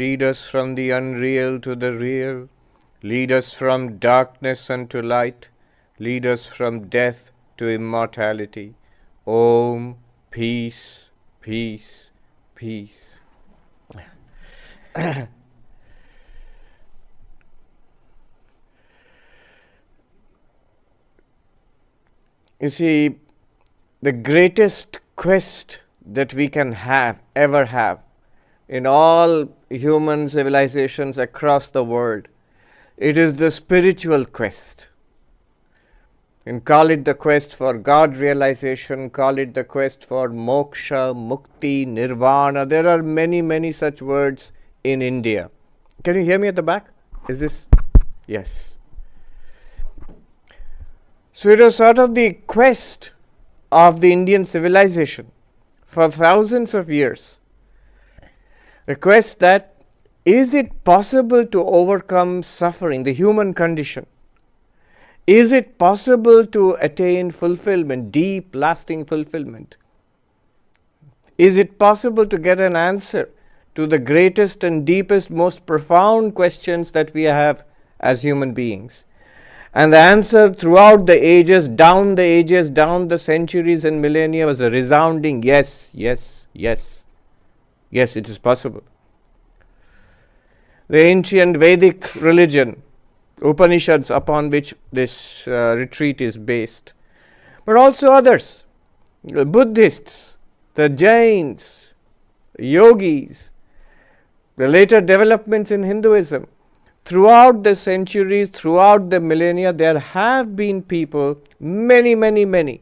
lead us from the unreal to the real, lead us from darkness unto light, lead us from death to immortality. Om, peace, peace, peace. You see, the greatest quest that we can ever have, in all human civilizations across the world, it is the spiritual quest. You can call it the quest for God realization, call it the quest for moksha, mukti, nirvana. There are many, many such words in India. Can you hear me at the back? Is this? Yes. So it was sort of the quest of the Indian civilization for thousands of years. The quest that, is it possible to overcome suffering, the human condition? Is it possible to attain fulfillment, deep, lasting fulfillment? Is it possible to get an answer to the greatest and deepest, most profound questions that we have as human beings? And the answer throughout the ages, down the centuries and millennia was a resounding yes, yes, yes. Yes, it is possible. The ancient Vedic religion, Upanishads, upon which this retreat is based, but also others, the Buddhists, the Jains, yogis, the later developments in Hinduism. Throughout the centuries, throughout the millennia, there have been people, many, many, many.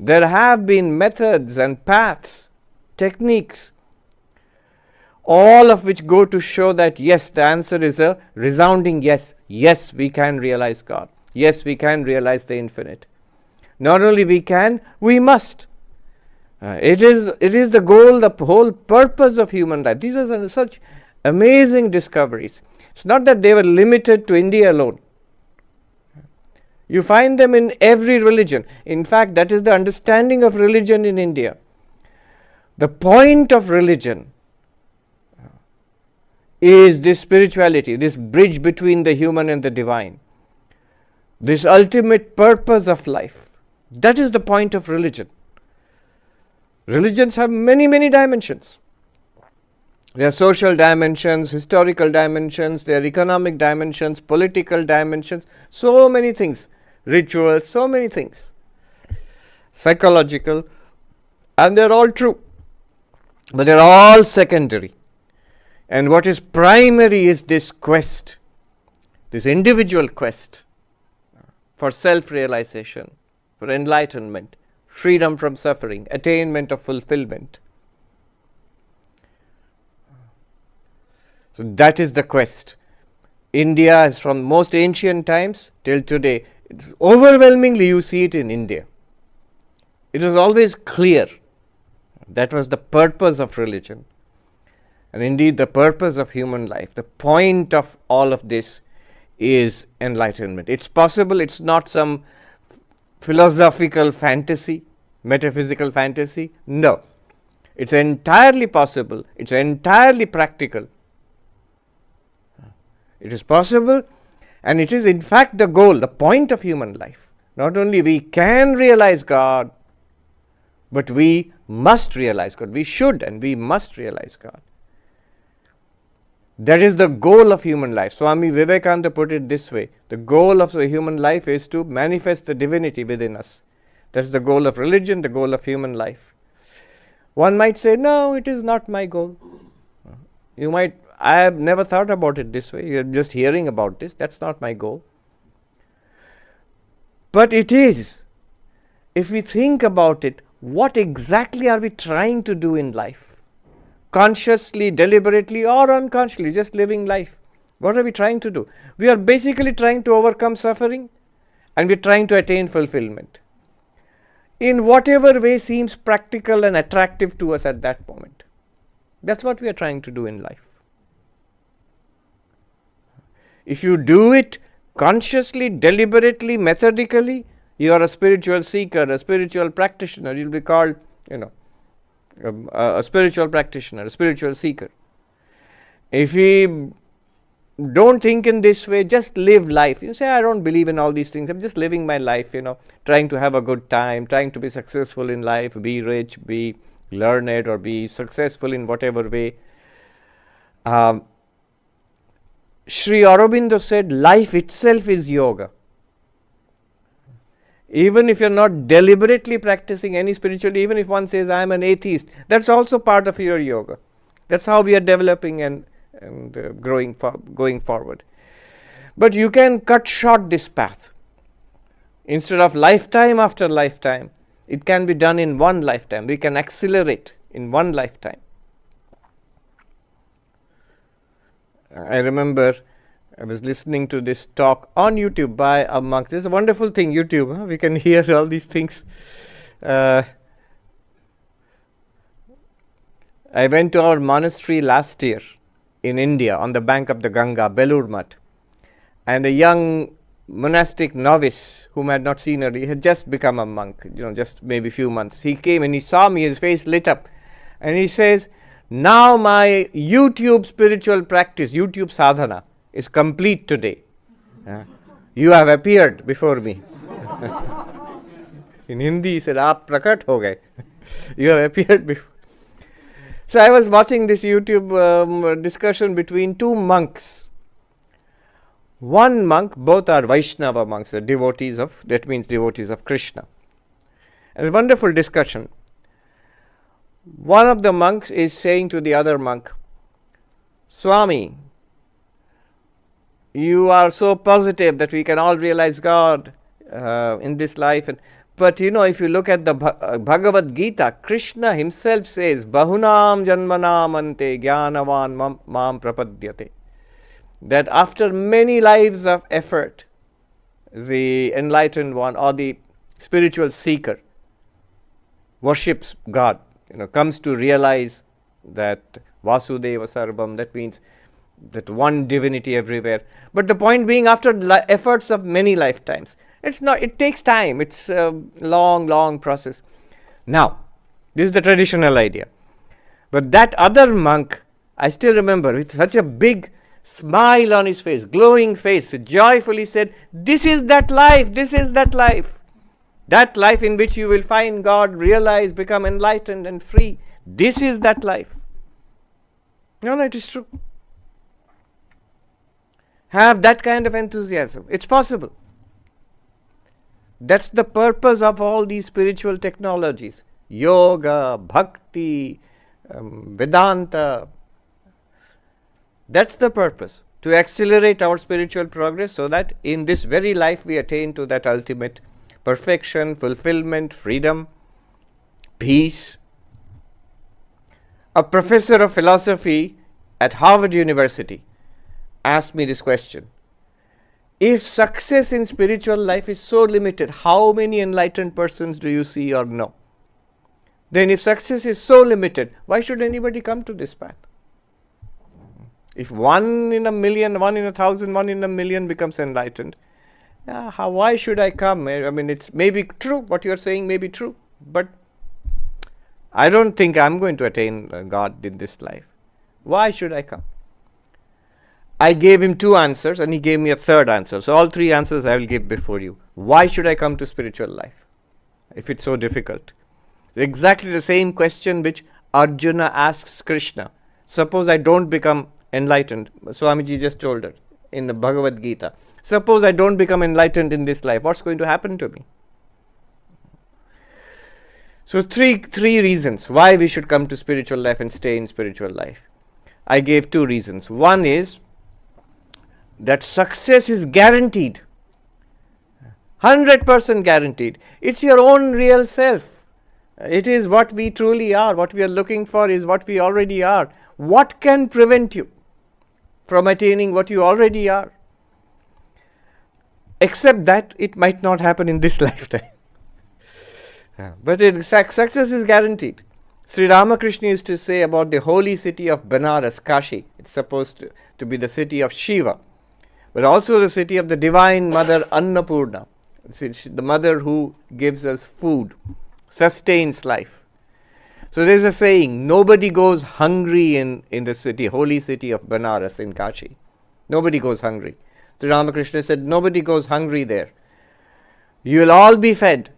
There have been methods and paths, techniques, all of which go to show that yes, the answer is a resounding yes. Yes, we can realize God. Yes, we can realize the infinite. Not only we can, we must. It is the goal, the whole purpose of human life. These are such amazing discoveries. It's not that they were limited to India alone. You find them in every religion. In fact, that is the understanding of religion in India. The point of religion is this spirituality, this bridge between the human and the divine, this ultimate purpose of life. That is the point of religion. Religions have many, many dimensions. There are social dimensions, historical dimensions, there are economic dimensions, political dimensions, so many things, rituals, so many things, psychological, and they're all true, but they're all secondary. And what is primary is this quest, this individual quest for self-realization, for enlightenment, freedom from suffering, attainment of fulfillment. So that is the quest. India is from most ancient times till today. Overwhelmingly you see it in India. It was always clear. That was the purpose of religion. And indeed the purpose of human life. The point of all of this is enlightenment. It's possible, it's not some philosophical fantasy, metaphysical fantasy. No. It's entirely possible. It's entirely practical. It is possible, and it is in fact the goal, the point of human life. Not only we can realize God, but we must realize God. We should and we must realize God. That is the goal of human life. Swami Vivekananda put it this way: the goal of the human life is to manifest the divinity within us. That's the goal of religion, the goal of human life. One might say, no, it is not my goal. I have never thought about it this way. You're just hearing about this. That's not my goal. But it is. If we think about it, what exactly are we trying to do in life? Consciously, deliberately, or unconsciously, just living life. What are we trying to do? We are basically trying to overcome suffering, and we're trying to attain fulfillment in whatever way seems practical and attractive to us at that moment. That's what we are trying to do in life. If you do it consciously, deliberately, methodically, you are a spiritual seeker, a spiritual practitioner. You'll be called, a spiritual practitioner, a spiritual seeker. If we don't think in this way, just live life. You say, I don't believe in all these things. I'm just living my life, trying to have a good time, trying to be successful in life, be rich, be learned, or be successful in whatever way. Sri Aurobindo said, life itself is yoga. Even if you're not deliberately practicing any spirituality, even if one says, I'm an atheist, that's also part of your yoga. That's how we are developing and going forward. But you can cut short this path. Instead of lifetime after lifetime, it can be done in one lifetime. We can accelerate in one lifetime. I remember I was listening to this talk on YouTube by a monk. This is a wonderful thing, YouTube. Huh? We can hear all these things. I went to our monastery last year in India on the bank of the Ganga, Belur Math. And a young monastic novice whom I had not seen earlier, he had just become a monk, just maybe a few months. He came and he saw me, his face lit up. And he says, now my YouTube spiritual practice, YouTube sadhana, is complete today. You have appeared before me. In Hindi, he said, Aap prakat ho gaye. You have appeared before. So I was watching this YouTube discussion between two monks. One monk, both are Vaishnava monks, devotees of Krishna. And a wonderful discussion. One of the monks is saying to the other monk, Swami, you are so positive that we can all realize God in this life. But if you look at the Bhagavad Gita, Krishna himself says, Bahunam janmanam ante jnanavan mam prapadyate. That after many lives of effort, the enlightened one or the spiritual seeker worships God, comes to realize that Vasudeva Sarvam, that means that one divinity everywhere. But the point being, after efforts of many lifetimes, it takes time. It's a long process. Now, this is the traditional idea. But that other monk, I still remember, with such a big smile on his face, glowing face, joyfully said, this is that life, this is that life. That life in which you will find God, realize, become enlightened and free. This is that life. No, it is true. Have that kind of enthusiasm. It's possible. That's the purpose of all these spiritual technologies. Yoga, Bhakti, Vedanta. That's the purpose. To accelerate our spiritual progress so that in this very life we attain to that ultimate perfection, fulfillment, freedom, peace. A professor of philosophy at Harvard University asked me this question. If success in spiritual life is so limited, how many enlightened persons do you see or know? Then if success is so limited, why should anybody come to this path? If 1 in a million, 1 in 1,000, 1 in a million becomes enlightened, why should I come? I mean, it's maybe true, what you are saying may be true, but I don't think I'm going to attain God in this life. Why should I come? I gave him 2 answers and he gave me a third answer. So all 3 answers I will give before you. Why should I come to spiritual life if it's so difficult? Exactly the same question which Arjuna asks Krishna. Suppose I don't become enlightened. Swamiji just told it in the Bhagavad Gita. Suppose I don't become enlightened in this life. What's going to happen to me? So three reasons why we should come to spiritual life and stay in spiritual life. I gave 2 reasons. One is that success is guaranteed. 100% guaranteed. It's your own real self. It is what we truly are. What we are looking for is what we already are. What can prevent you from attaining what you already are? Except that it might not happen in this lifetime. But success is guaranteed. Sri Ramakrishna used to say about the holy city of Benares, Kashi. It's supposed to be the city of Shiva, but also the city of the divine mother Annapurna. It's the mother who gives us food, sustains life. So there is a saying, nobody goes hungry in the city, holy city of Banaras in Kashi. Nobody goes hungry. So Ramakrishna said, nobody goes hungry there. You will all be fed.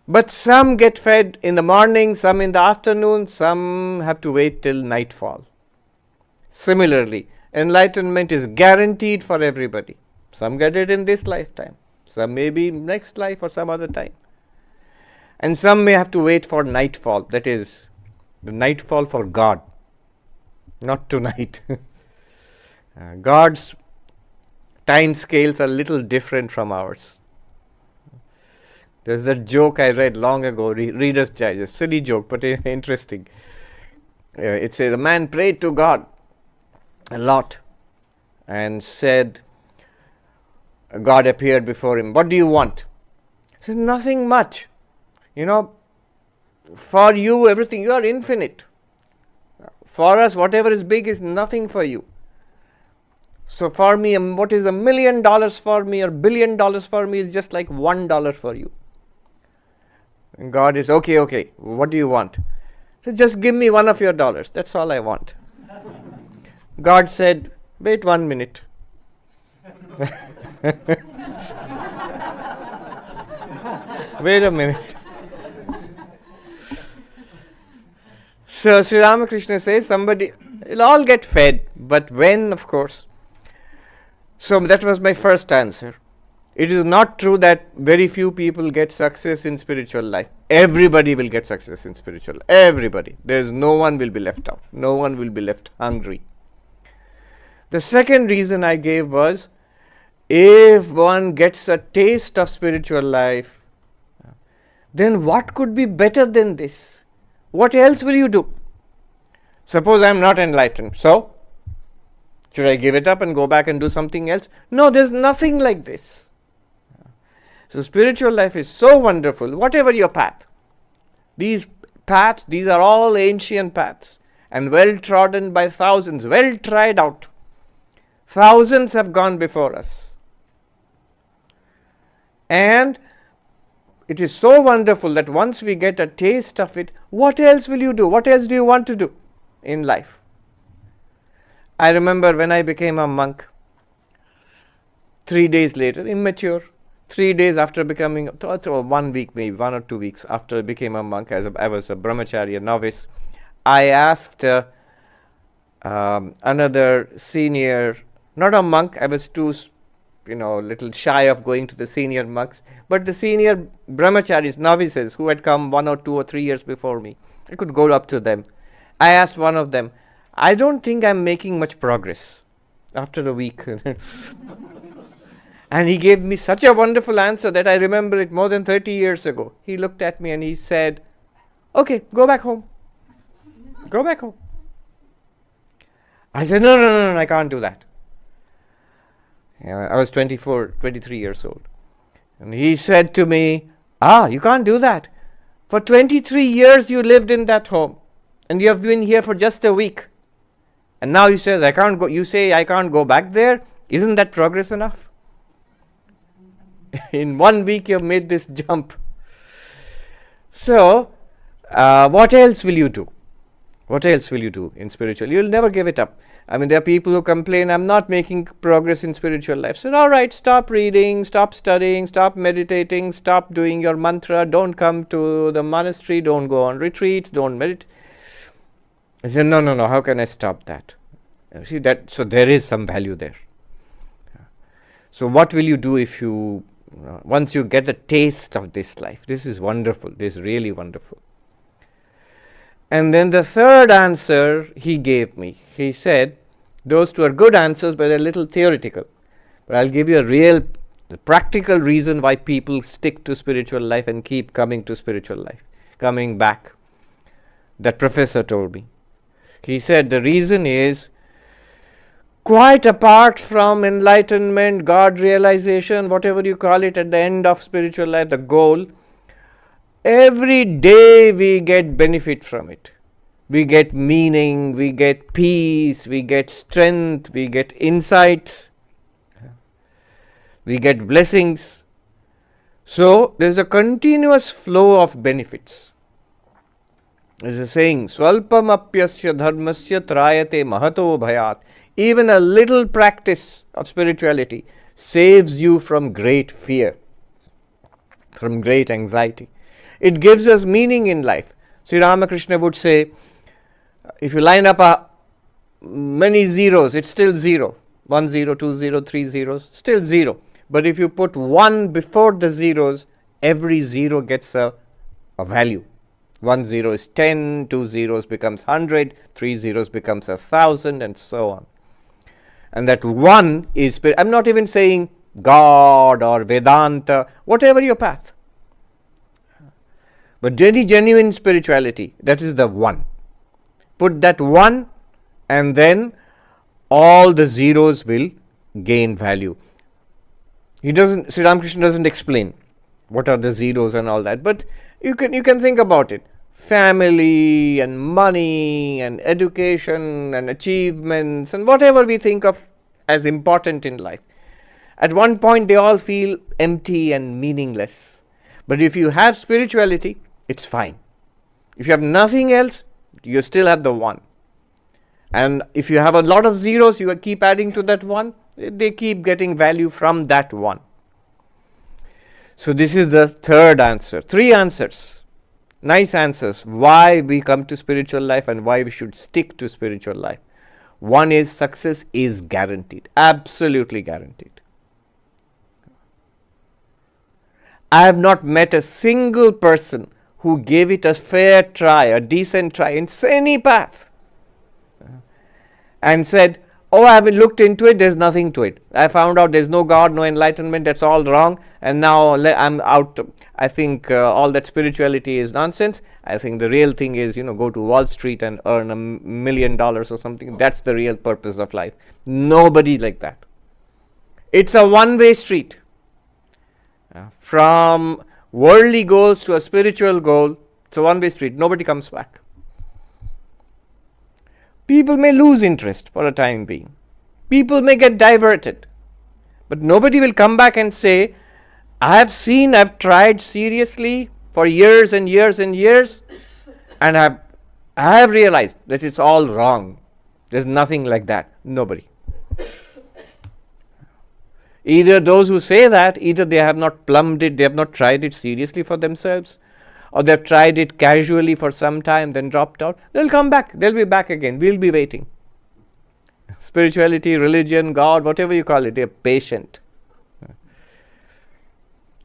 But some get fed in the morning, some in the afternoon, some have to wait till nightfall. Similarly, enlightenment is guaranteed for everybody. Some get it in this lifetime, some maybe next life or some other time. And some may have to wait for nightfall, that is, the nightfall for God, not tonight. God's time scales are a little different from ours. There's that joke I read long ago, Reader's Digest, silly joke, but interesting. It says, a man prayed to God a lot and said, God appeared before him, what do you want? He said, nothing much. For you, everything, you are infinite. For us, whatever is big is nothing for you. So for me, what is $1 million for me or $1 billion for me is just like $1 for you. And God is, okay, what do you want? So just give me one of your dollars, that's all I want. God said, wait 1 minute. Wait a minute. So Sri Ramakrishna says somebody will all get fed, but when, of course. So that was my first answer. It is not true that very few people get success in spiritual life. Everybody will get success in spiritual life. Everybody. There is no one will be left out. No one will be left hungry. The second reason I gave was, if one gets a taste of spiritual life, then what could be better than this? What else will you do? Suppose I am not enlightened. So, should I give it up and go back and do something else? No, there's nothing like this. So spiritual life is so wonderful, whatever your path. These paths, these are all ancient paths and well trodden by thousands, well tried out. Thousands have gone before us. And it is so wonderful that once we get a taste of it, what else will you do? What else do you want to do in life? I remember when I became a monk, 3 days later, immature, 3 days after becoming, 1 week maybe, 1 or 2 weeks after I became a monk, I was a brahmachari, a novice, I asked another senior, not a monk, I was too, little shy of going to the senior monks, but the senior brahmacharis, novices, who had come 1 or 2 or 3 years before me, I could go up to them. I asked one of them, I don't think I'm making much progress after a week. And he gave me such a wonderful answer that I remember it more than 30 years ago. He looked at me and he said, okay, go back home. Go back home. I said, no, I can't do that. I was 23 years old. And he said to me, you can't do that. For 23 years you lived in that home. And you have been here for just a week. And now you say I can't go. You say I can't go back there. Isn't that progress enough? In 1 week you have made this jump. So, what else will you do? What else will you do in spiritual? You'll never give it up. There are people who complain, I'm not making progress in spiritual life. So, all right, stop reading, stop studying, stop meditating, stop doing your mantra, don't come to the monastery, don't go on retreats, don't meditate. I said, no, how can I stop that? See that, so there is some value there. So what will you do if you, once you get a taste of this life? This is wonderful, this is really wonderful. And then the third answer he gave me, he said, those two are good answers, but they're a little theoretical. But I'll give you the practical reason why people stick to spiritual life and keep coming to spiritual life, coming back. That professor told me. He said the reason is, quite apart from enlightenment, God realization, whatever you call it at the end of spiritual life, the goal, every day we get benefit from it. We get meaning, we get peace, we get strength, we get insights, we get blessings. So, there is a continuous flow of benefits. There's a saying, Swalpam apyasya dharmasya trayate mahato bhayat. Even a little practice of spirituality saves you from great fear, from great anxiety. It gives us meaning in life. Sri Ramakrishna would say, if you line up many zeros, it's still zero. 1 0, 2 0, 3 zeros, still zero. But if you put 1 before the zeros, every zero gets a value. 1 0 is 10, 2 zeros becomes 100, 3 zeros becomes 1,000, and so on. And that 1 is, I'm not even saying God or Vedanta, whatever your path. But any genuine spirituality, that is the 1. Put that 1 and then all the zeros will gain value. Sri Ramakrishna doesn't explain what are the zeros and all that, but you can think about it. Family and money and education and achievements and whatever we think of as important in life. At one point they all feel empty and meaningless. But if you have spirituality, it's fine. If you have nothing else, you still have the 1. And if you have a lot of zeros, you keep adding to that 1, they keep getting value from that 1. So this is the third answer. 3 answers, nice answers, why we come to spiritual life and why we should stick to spiritual life. 1 is success is guaranteed, absolutely guaranteed. I have not met a single person who gave it a fair try, a decent try in any path and said, oh, I haven't looked into it, there's nothing to it. I found out there's no God, no enlightenment, that's all wrong, and now I'm out. I think all that spirituality is nonsense. I think the real thing is, go to Wall Street and earn $1 million or something. That's the real purpose of life. Nobody like that. It's a one-way street. From worldly goals to a spiritual goal, it's a one-way street. Nobody comes back. People may lose interest for a time being. People may get diverted. But nobody will come back and say, I've tried seriously for years and years and years, and I have realized that it's all wrong. There's nothing like that. Nobody. Either those who say that, either they have not plumbed it, they have not tried it seriously for themselves, or they've tried it casually for some time, then dropped out. They'll come back. They'll be back again. We'll be waiting. Spirituality, religion, God, whatever you call it, they're patient.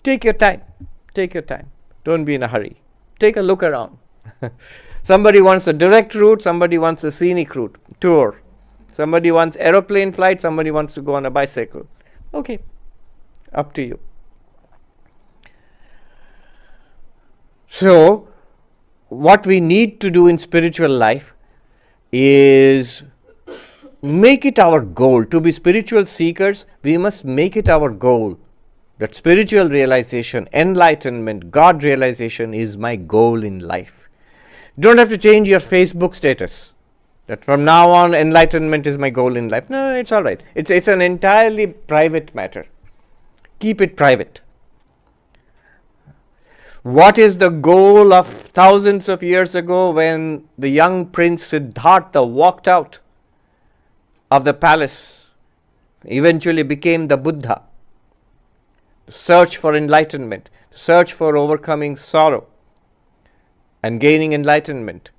Take your time. Take your time. Don't be in a hurry. Take a look around. Somebody wants a direct route, somebody wants a scenic route, tour. Somebody wants aeroplane flight, somebody wants to go on a bicycle. Okay, up to you. So, what we need to do in spiritual life is make it our goal. To be spiritual seekers, we must make it our goal. That spiritual realization, enlightenment, God realization is my goal in life. You don't have to change your Facebook status. That from now on, enlightenment is my goal in life. No, it's all right. It's an entirely private matter. Keep it private. What is the goal of thousands of years ago when the young prince Siddhartha walked out of the palace, eventually became the Buddha? Search for enlightenment, search for overcoming sorrow and gaining enlightenment.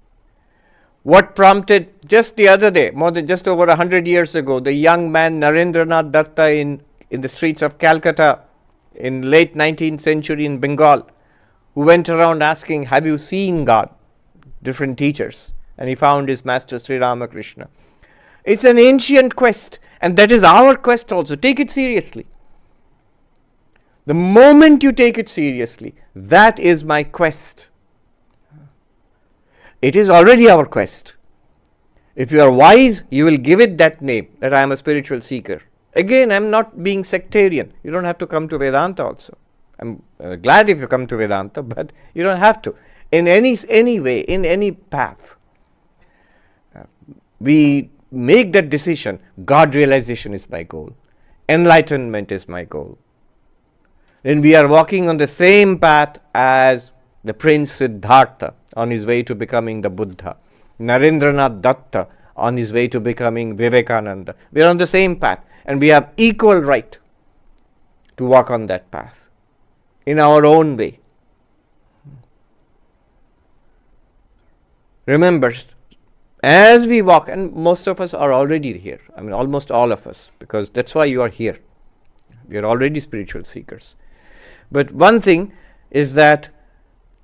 What prompted just the other day, just over 100 years ago, the young man Narendranath Datta in the streets of Calcutta in late 19th century in Bengal, who went around asking, have you seen God? Different teachers. And he found his master Sri Ramakrishna. It's an ancient quest, and that is our quest also. Take it seriously. The moment you take it seriously, that is my quest. It is already our quest. If you are wise, you will give it that name, that I am a spiritual seeker. Again, I am not being sectarian. You don't have to come to Vedanta also. I'm glad if you come to Vedanta, but you don't have to. In any way, in any path, we make that decision. God realization is my goal. Enlightenment is my goal. Then we are walking on the same path as the Prince Siddhartha on his way to becoming the Buddha, Narendranath Datta on his way to becoming Vivekananda. We are on the same path, and we have equal right to walk on that path in our own way. Remember, as we walk, and most of us are already here, I mean almost all of us, because that's why you are here. We are already spiritual seekers. But one thing is that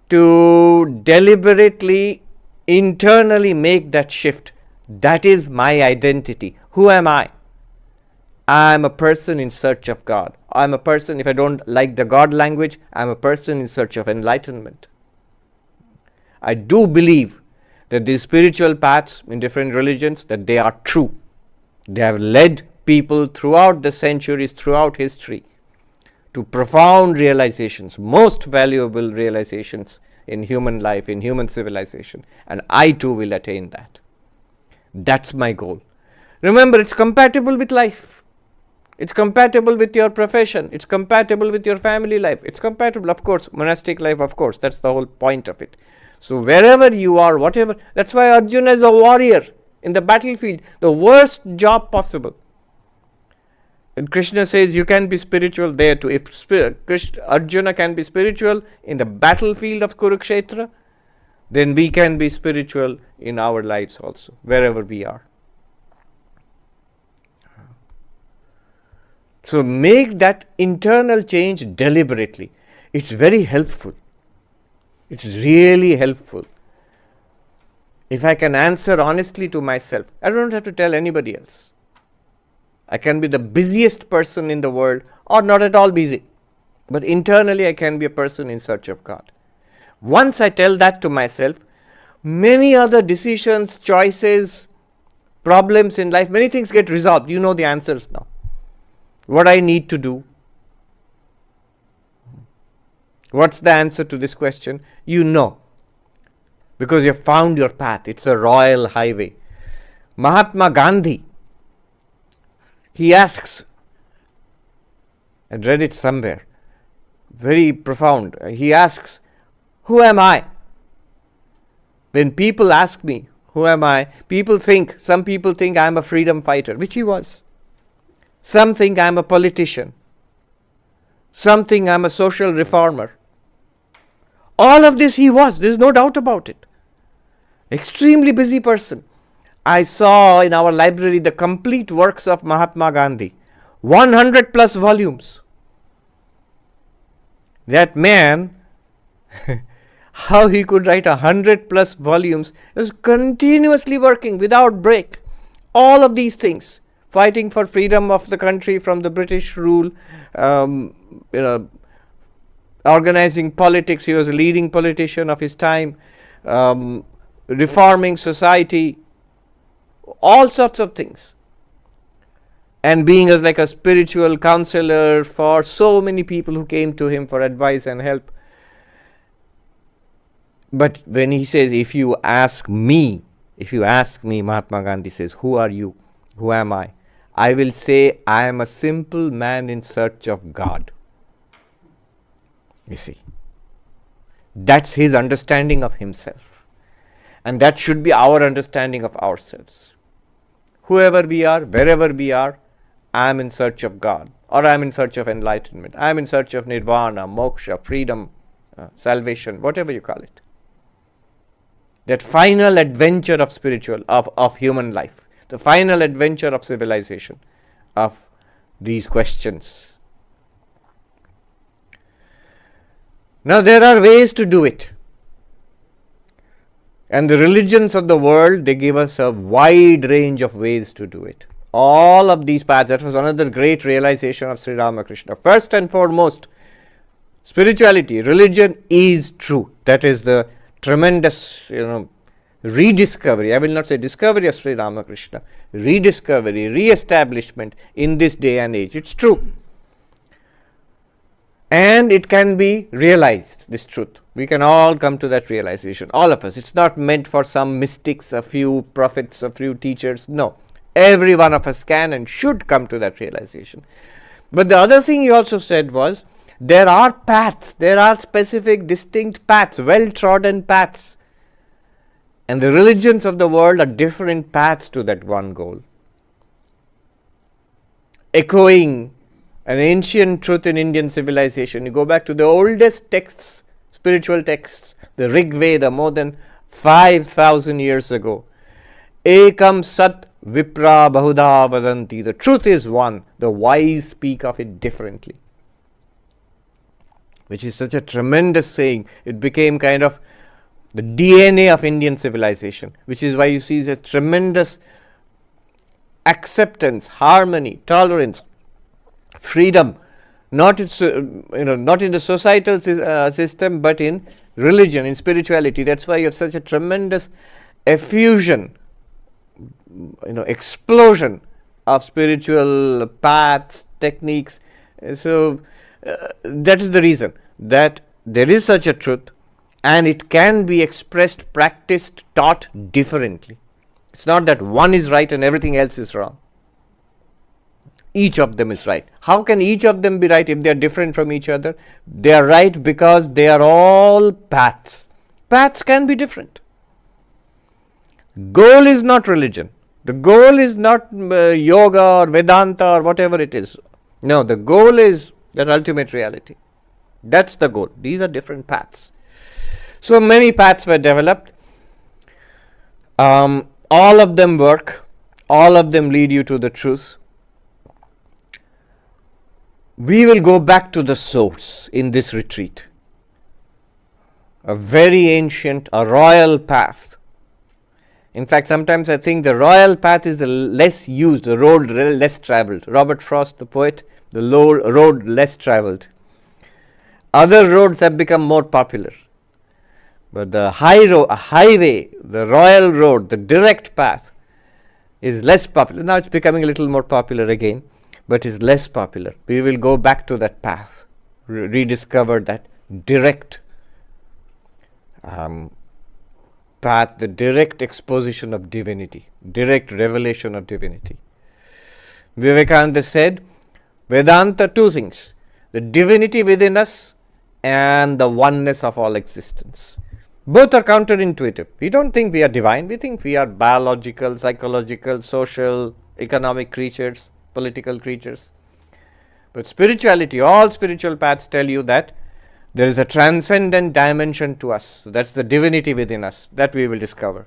to deliberately, internally make that shift, that is my identity. Who am I? I am a person in search of God. I am a person, if I don't like the God language, I am a person in search of enlightenment. I do believe that these spiritual paths in different religions, that they are true. They have led people throughout the centuries, throughout history, to profound realizations, most valuable realizations in human life, in human civilization. And I too will attain that. That's my goal. Remember, it's compatible with life. It's compatible with your profession. It's compatible with your family life. It's compatible, of course, monastic life, of course. That's the whole point of it. So wherever you are, whatever, that's why Arjuna is a warrior in the battlefield, the worst job possible. And Krishna says you can be spiritual there too. If Arjuna can be spiritual in the battlefield of Kurukshetra, then we can be spiritual in our lives also, wherever we are. So make that internal change deliberately. It's very helpful. It's really helpful. If I can answer honestly to myself, I don't have to tell anybody else. I can be the busiest person in the world or not at all busy. But internally I can be a person in search of God. Once I tell that to myself, many other decisions, choices, problems in life, many things get resolved. You know the answers now. What I need to do. What's the answer to this question? You know. Because you have found your path. It's a royal highway. Mahatma Gandhi, he asks, I read it somewhere, very profound. He asks, who am I? When people ask me, who am I? Some people think I am a freedom fighter, which he was. Some think I am a politician. Some think I am a social reformer. All of this he was, there is no doubt about it. Extremely busy person. I saw in our library the complete works of Mahatma Gandhi, 100 plus volumes. That man, how he could write 100 plus volumes, he was continuously working without break. All of these things, fighting for freedom of the country from the British rule, organizing politics. He was a leading politician of his time, reforming society, all sorts of things, and being like a spiritual counselor for so many people who came to him for advice and help. But when he says, if you ask me, Mahatma Gandhi says, who are you? Who am I? I will say, I am a simple man in search of God. You see, that's his understanding of himself. And that should be our understanding of ourselves. Whoever we are, wherever we are, I am in search of God, or I am in search of enlightenment. I am in search of nirvana, moksha, freedom, salvation, whatever you call it. That final adventure of of human life, the final adventure of civilization, of these questions. Now there are ways to do it. And the religions of the world, they give us a wide range of ways to do it. All of these paths, that was another great realization of Sri Ramakrishna. First and foremost, spirituality, religion is true. That is the tremendous, rediscovery. I will not say discovery of Sri Ramakrishna. Rediscovery, re-establishment in this day and age. It's true. And it can be realized, this truth. We can all come to that realization, all of us. It's not meant for some mystics, a few prophets, a few teachers. No, every one of us can and should come to that realization. But the other thing he also said was There are paths, there are specific, distinct paths, well-trodden paths. And the religions of the world are different paths to that one goal. Echoing an ancient truth in Indian civilization, you go back to the oldest texts, spiritual texts, the Rig Veda, more than 5,000 years ago. Ekam sat vipra bahuda vadanti. The truth is one. The wise speak of it differently. Which is such a tremendous saying. It became kind of the DNA of Indian civilization. Which is why you see a tremendous acceptance, harmony, tolerance, freedom. Not in the societal system, but in religion, in spirituality. That's why you have such a tremendous effusion, explosion of spiritual paths, techniques. So that is the reason that there is such a truth, and it can be expressed, practiced, taught differently. It's not that one is right and everything else is wrong. Each of them is right. How can each of them be right if they are different from each other? They are right because they are all paths. Paths can be different. Goal is not religion. The goal is not yoga or Vedanta or whatever it is. No, the goal is that ultimate reality. That's the goal. These are different paths. So many paths were developed. All of them work. All of them lead you to the truth. We will go back to the source in this retreat. A very ancient, a royal path. In fact, sometimes I think the royal path is the less used, the road less traveled. Robert Frost, the poet, the road less traveled. Other roads have become more popular. But the highway, the royal road, the direct path is less popular. Now it's becoming a little more popular again, but is less popular. We will go back to that path, rediscover that direct path, the direct exposition of divinity, direct revelation of divinity. Vivekananda said, Vedanta, two things, the divinity within us and the oneness of all existence. Both are counterintuitive. We don't think we are divine. We think we are biological, psychological, social, economic creatures, political creatures. But spirituality, all spiritual paths tell you that there is a transcendent dimension to us. So that's the divinity within us that we will discover.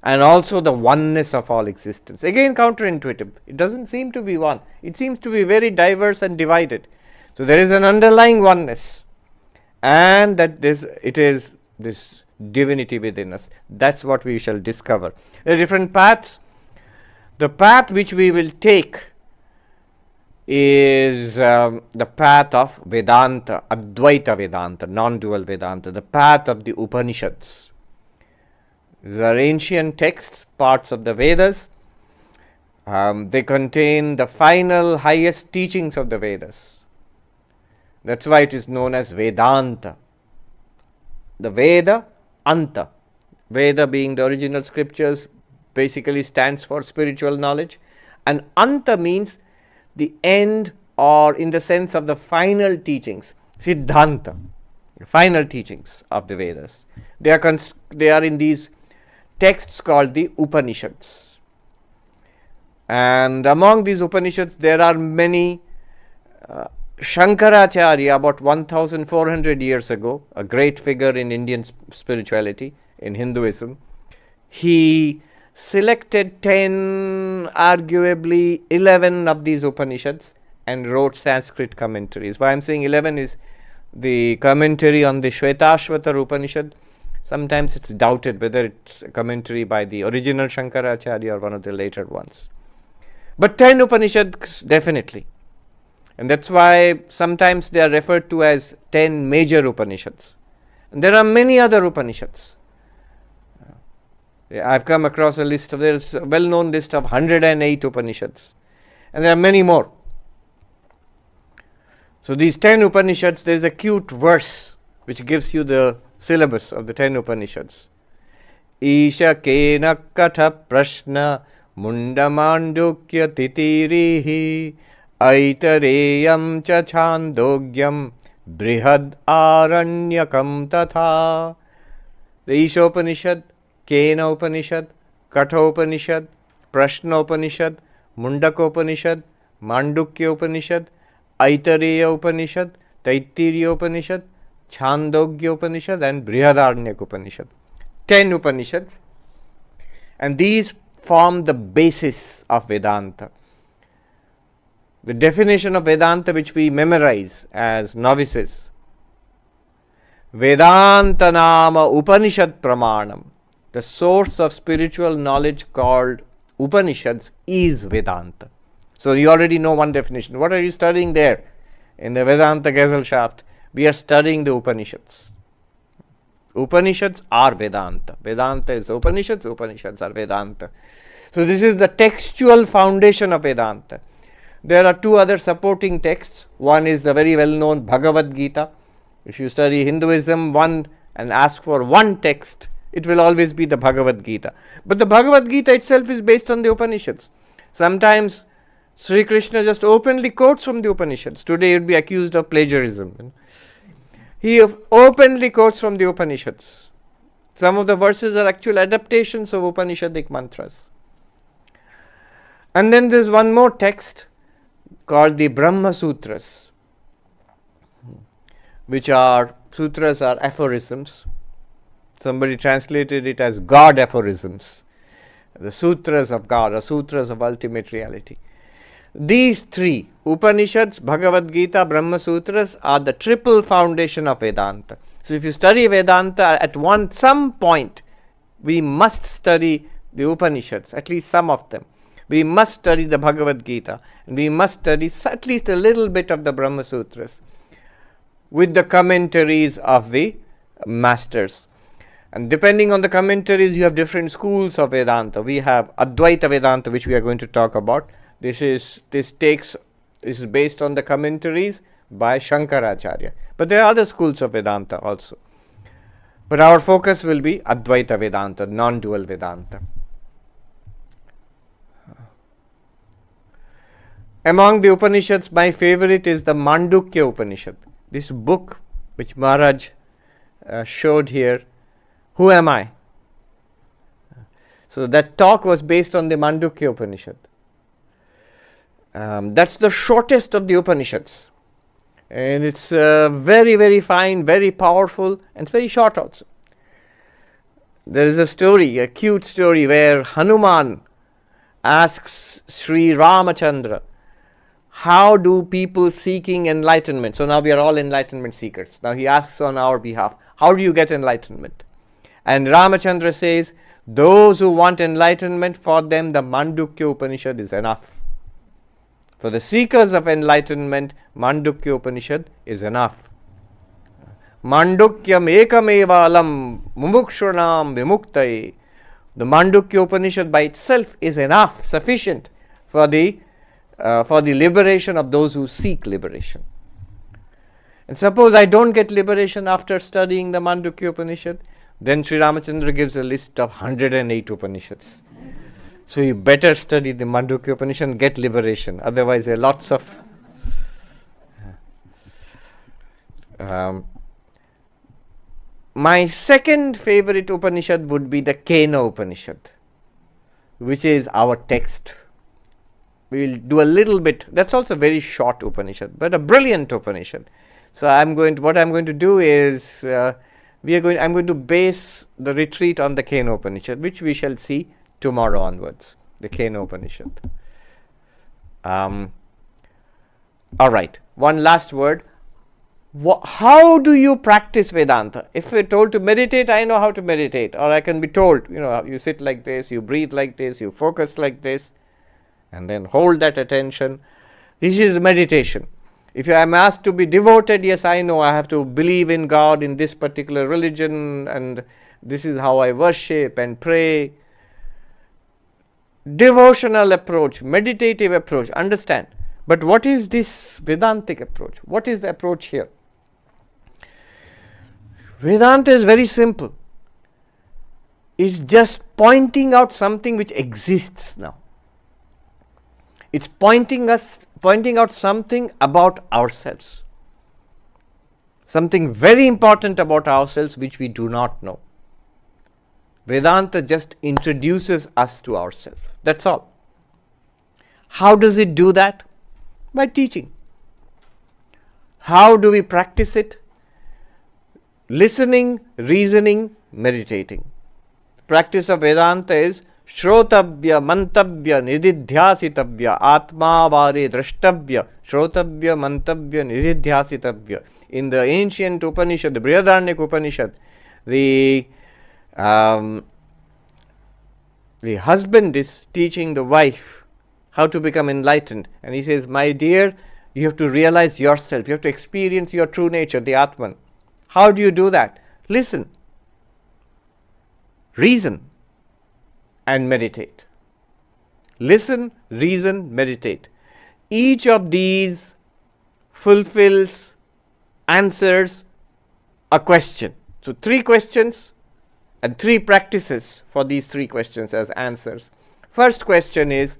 And also the oneness of all existence. Again, counterintuitive. It doesn't seem to be one. It seems to be very diverse and divided. So there is an underlying oneness. And that it is this divinity within us. That's what we shall discover. There are different paths. The path which we will take is the path of Vedanta, Advaita Vedanta, non-dual Vedanta, the path of the Upanishads. These are ancient texts, parts of the Vedas. They contain the final, highest teachings of the Vedas. That's why it is known as Vedanta. The Veda, Anta. Veda being the original scriptures basically stands for spiritual knowledge, and Anta means the end, or in the sense of the final teachings, Siddhanta, the final teachings of the Vedas. They are in these texts called the Upanishads. And among these Upanishads there are many. Shankaracharya, about 1400 years ago, a great figure in Indian spirituality, in Hinduism, he selected 10, arguably 11 of these Upanishads and wrote Sanskrit commentaries. Why I am saying 11 is the commentary on the Shvetashvatar Upanishad. Sometimes it's doubted whether it's a commentary by the original Shankaracharya or one of the later ones. But 10 Upanishads definitely. And that's why sometimes they are referred to as 10 major Upanishads. And there are many other Upanishads. I've come across there's a well-known list of 108 Upanishads. And there are many more. So these 10 Upanishads, there is a cute verse which gives you the syllabus of the 10 Upanishads. Isha kena katha prashna mundamandukya titirihi aitareyam cha chandogyam brihad aranyakam tatha. The Ishopanishad, Kena Upanishad, Katha Upanishad, Prashna Upanishad, Mundaka Upanishad, Mandukya Upanishad, Aitareya Upanishad, Taittiriya Upanishad, Chandogya Upanishad and Brihadaranyaka Upanishad. 10 Upanishads, and these form the basis of Vedanta. The definition of Vedanta which we memorize as novices: Vedanta Nama Upanishad Pramanam. The source of spiritual knowledge called Upanishads is Vedanta. So you already know one definition. What are you studying there in the Vedanta Gesellschaft? We are studying the Upanishads. Upanishads are Vedanta. Vedanta is the Upanishads, Upanishads are Vedanta. So this is the textual foundation of Vedanta. There are two other supporting texts. One is the very well-known Bhagavad Gita. If you study Hinduism and ask for one text, it will always be the Bhagavad Gita. But the Bhagavad Gita itself is based on the Upanishads. Sometimes Sri Krishna just openly quotes from the Upanishads. Today he would be accused of plagiarism. He openly quotes from the Upanishads. Some of the verses are actual adaptations of Upanishadic mantras. And then there's one more text called the Brahma Sutras, which are, sutras are aphorisms. Somebody translated it as God aphorisms. The sutras of God, or sutras of ultimate reality. These three, Upanishads, Bhagavad Gita, Brahma Sutras, are the triple foundation of Vedanta. So if you study Vedanta, at some point, we must study the Upanishads, at least some of them. We must study the Bhagavad Gita, and we must study at least a little bit of the Brahma Sutras with the commentaries of the masters. And depending on the commentaries, you have different schools of Vedanta. We have Advaita Vedanta, which we are going to talk about. This is based on the commentaries by Shankaracharya. But there are other schools of Vedanta also. But our focus will be Advaita Vedanta, non-dual Vedanta. Among the Upanishads, my favorite is the Mandukya Upanishad. This book which Maharaj showed here, Who Am I? So that talk was based on the Mandukya Upanishad. That's the shortest of the Upanishads. And it's very, very fine, very powerful, and it's very short also. There is a story, a cute story, where Hanuman asks Sri Ramachandra, how do people seeking enlightenment? So now we are all enlightenment seekers. Now he asks on our behalf, how do you get enlightenment? And Ramachandra says, those who want enlightenment, for them the Mandukya Upanishad is enough. For the seekers of enlightenment, Mandukya Upanishad is enough. Mandukyam ekameva alam mumukshunam vimuktai. The Mandukya Upanishad by itself is enough, sufficient for the liberation of those who seek liberation. And suppose I don't get liberation after studying the Mandukya Upanishad, then Sri Ramachandra gives a list of 108 Upanishads. So you better study the Mandukya Upanishad and get liberation. Otherwise there are lots of my second favorite Upanishad would be the Kena Upanishad, which is our text. We will do a little bit. That's also a very short Upanishad, but a brilliant Upanishad. So what I'm going to do is I'm going to base the retreat on the Kena Upanishad, which we shall see tomorrow onwards. The Kena Upanishad. All right. One last word. How do you practice Vedanta? If we're told to meditate, I know how to meditate. Or I can be told, you sit like this, you breathe like this, you focus like this, and then hold that attention. This is meditation. If I am asked to be devoted, yes, I know I have to believe in God in this particular religion, and this is how I worship and pray. Devotional approach, meditative approach, understand. But what is this Vedantic approach? What is the approach here? Vedanta is very simple. It's just pointing out something which exists now. It's pointing out something about ourselves. Something very important about ourselves which we do not know. Vedanta just introduces us to ourselves. That's all. How does it do that? By teaching. How do we practice it? Listening, reasoning, meditating. Practice of Vedanta is Shrotabhya, Mantabhya, Nididhyasitabhya, Atma Vare Drashtabhya, Shrotabhya, Mantabhya, Nididhyasitabhya. In the ancient Upanishad, the Brihadaranyaka Upanishad, the husband is teaching the wife how to become enlightened. And he says, my dear, you have to realize yourself. You have to experience your true nature, the Atman. How do you do that? Listen, reason, and meditate. Listen, reason, meditate. Each of these fulfills, answers a question. So 3 questions and 3 practices for these 3 questions as answers. First question is,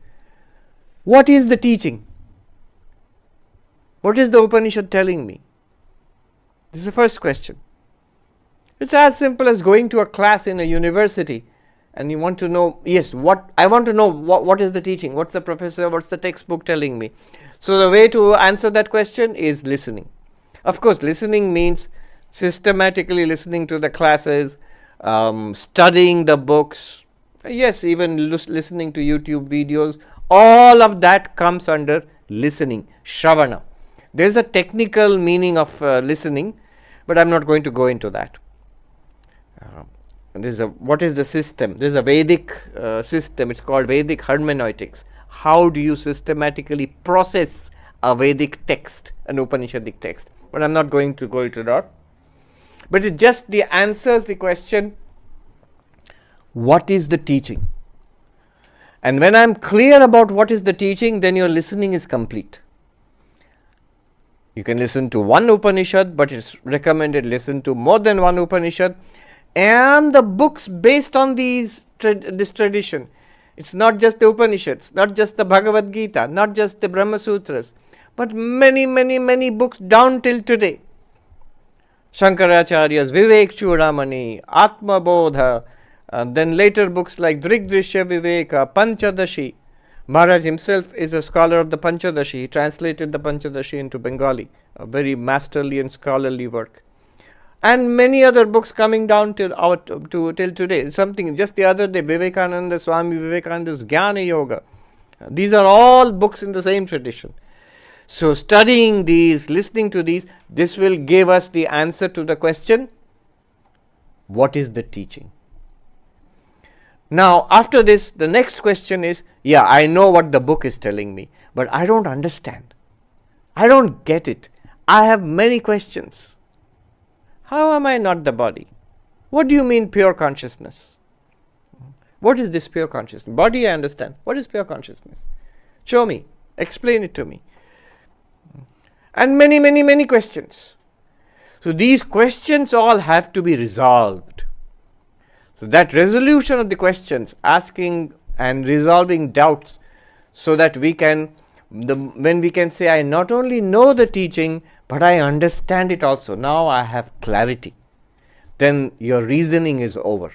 what is the teaching? What is the Upanishad telling me? This is the first question. It's as simple as going to a class in a university and you want to know, I want to know what is the teaching, what's the professor, what's the textbook telling me. So the way to answer that question is listening. Of course, listening means systematically listening to the classes, studying the books, even listening to YouTube videos. All of that comes under listening, Shravana. There's a technical meaning of listening, but I'm not going to go into that. What is the system? There's a Vedic system. It's called Vedic hermeneutics. How do you systematically process a Vedic text, an Upanishadic text? But I'm not going to go into that. But it just answers the question, what is the teaching? And when I'm clear about what is the teaching, then your listening is complete. You can listen to one Upanishad, but it's recommended listen to more than one Upanishad. And the books based on this tradition. It's not just the Upanishads, not just the Bhagavad Gita, not just the Brahma Sutras, but many, many, many books down till today. Shankaracharya's Vivek Chudamani, Atma Bodha, then later books like Drigdrishya Viveka, Panchadashi. Maharaj himself is a scholar of the Panchadashi. He translated the Panchadashi into Bengali, a very masterly and scholarly work. And many other books coming down till today. Something just the other day, Swami Vivekananda's Jnana Yoga. These are all books in the same tradition. So studying these, listening to these, this will give us the answer to the question, what is the teaching? Now, after this, the next question is, I know what the book is telling me, but I don't understand. I don't get it. I have many questions. How am I not the body? What do you mean pure consciousness? What is this pure consciousness? Body I understand. What is pure consciousness? Show me. Explain it to me. And many, many, many questions. So these questions all have to be resolved. So that resolution of the questions, asking and resolving doubts, so that we can, when we can say, I not only know the teaching, but I understand it also. Now I have clarity. Then your reasoning is over.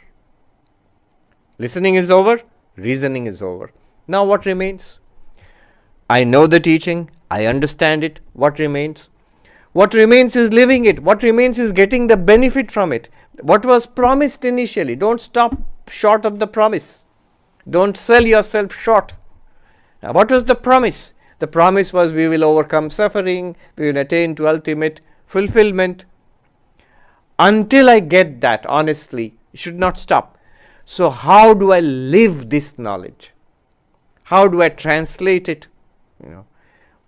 Listening is over, reasoning is over. Now what remains? I know the teaching, I understand it. What remains? What remains is living it. What remains is getting the benefit from it. What was promised initially? Don't stop short of the promise. Don't sell yourself short. Now, what was the promise? The promise was we will overcome suffering, we will attain to ultimate fulfillment. Until I get that, honestly, it should not stop. So how do I live this knowledge? How do I translate it?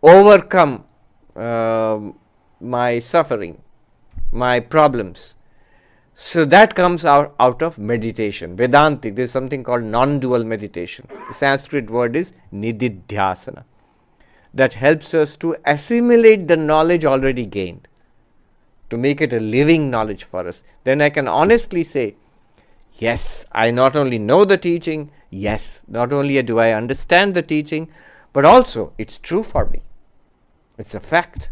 Overcome my suffering, my problems. So that comes out of meditation. Vedantic, there is something called non-dual meditation. The Sanskrit word is nididhyasana. That helps us to assimilate the knowledge already gained, to make it a living knowledge for us. Then I can honestly say, yes, I not only know the teaching, yes, not only do I understand the teaching, but also it's true for me. It's a fact.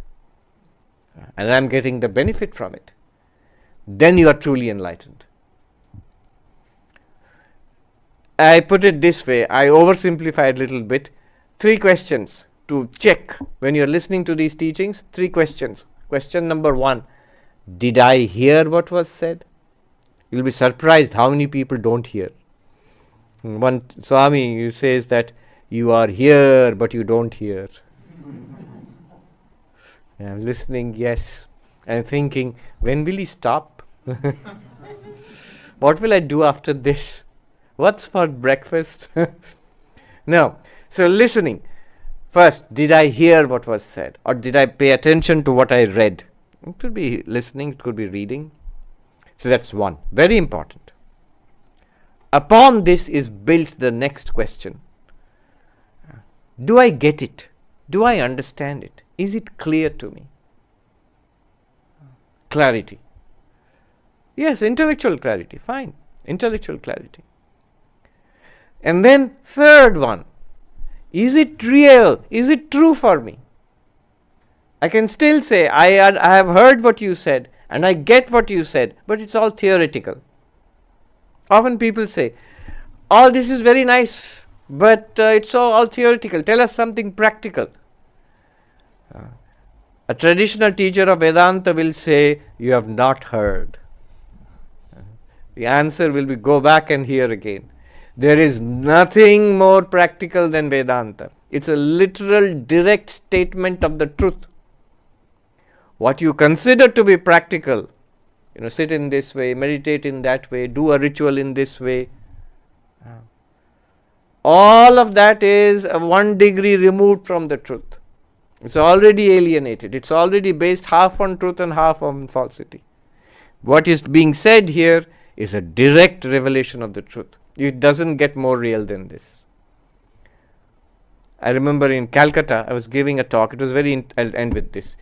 And I'm getting the benefit from it. Then you are truly enlightened. I put it this way, I oversimplified a little bit. 3 questions to check when you're listening to these teachings. 3 questions. Question number 1, did I hear what was said? You'll be surprised how many people don't hear. One Swami says that you are here but you don't hear. I'm listening, yes. I'm thinking, when will he stop? What will I do after this? What's for breakfast? No. So listening. First, did I hear what was said? Or did I pay attention to what I read? It could be listening, it could be reading. So that's 1. Very important. Upon this is built the next question. Do I get it? Do I understand it? Is it clear to me? Clarity. Yes, intellectual clarity. Fine. Intellectual clarity. And then 3rd one. Is it real? Is it true for me? I can still say, I have heard what you said and I get what you said, but it's all theoretical. Often people say, all this is very nice, but it's all theoretical. Tell us something practical. A traditional teacher of Vedanta will say, you have not heard. The answer will be, go back and hear again. There is nothing more practical than Vedanta. It's a literal, direct statement of the truth. What you consider to be practical, sit in this way, meditate in that way, do a ritual in this way, all of that is 1 degree removed from the truth. It's already alienated. It's already based half on truth and half on falsity. What is being said here is a direct revelation of the truth. It doesn't get more real than this. I remember in Calcutta, I was giving a talk. It was I'll end with this.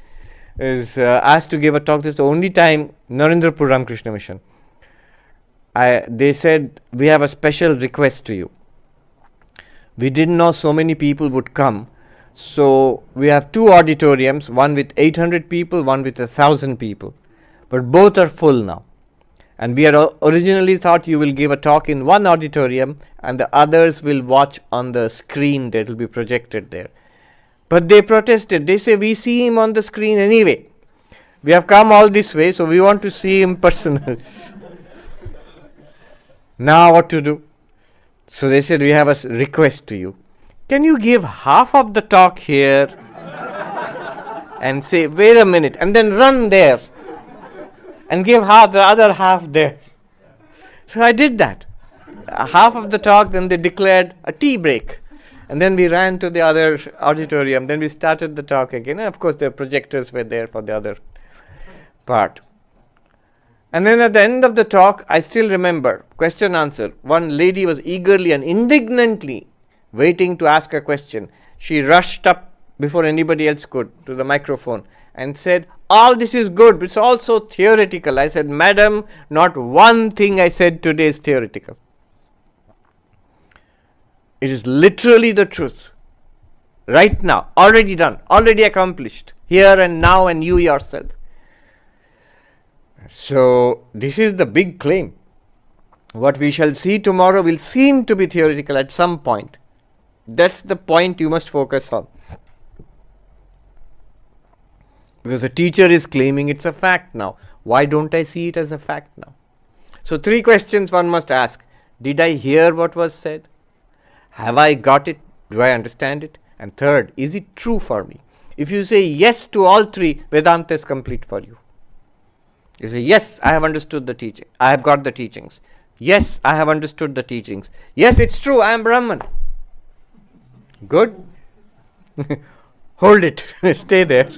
I was asked to give a talk. This is the only time, Narendrapur Ramakrishna Mission. They said, we have a special request to you. We didn't know so many people would come. So we have 2 auditoriums, one with 800 people, one with 1,000 people. But both are full now. And we had originally thought you will give a talk in one auditorium and the others will watch on the screen that will be projected there. But they protested. They say, we see him on the screen anyway. We have come all this way, so we want to see him personally. Now what to do? So they said, we have a request to you. Can you give half of the talk here and say, wait a minute, and then run there and give the other half there. So I did that. Half of the talk, then they declared a tea break. And then we ran to the other auditorium. Then we started the talk again. And of course, the projectors were there for the other part. And then at the end of the talk, I still remember, question answer. One lady was eagerly and indignantly waiting to ask a question. She rushed up before anybody else could to the microphone and said, all this is good, but it's also theoretical. I said, madam, not one thing I said today is theoretical. It is literally the truth. Right now, already done, already accomplished, here and now, and you yourself. So, this is the big claim. What we shall see tomorrow will seem to be theoretical at some point. That's the point you must focus on. Because the teacher is claiming it's a fact now. Why don't I see it as a fact now? So 3 questions one must ask. Did I hear what was said? Have I got it? Do I understand it? And 3rd, is it true for me? If you say yes to all 3, Vedanta is complete for you. You say, yes, I have understood the teaching. I have got the teachings. Yes, I have understood the teachings. Yes, it's true, I am Brahman. Good. Hold it. Stay there.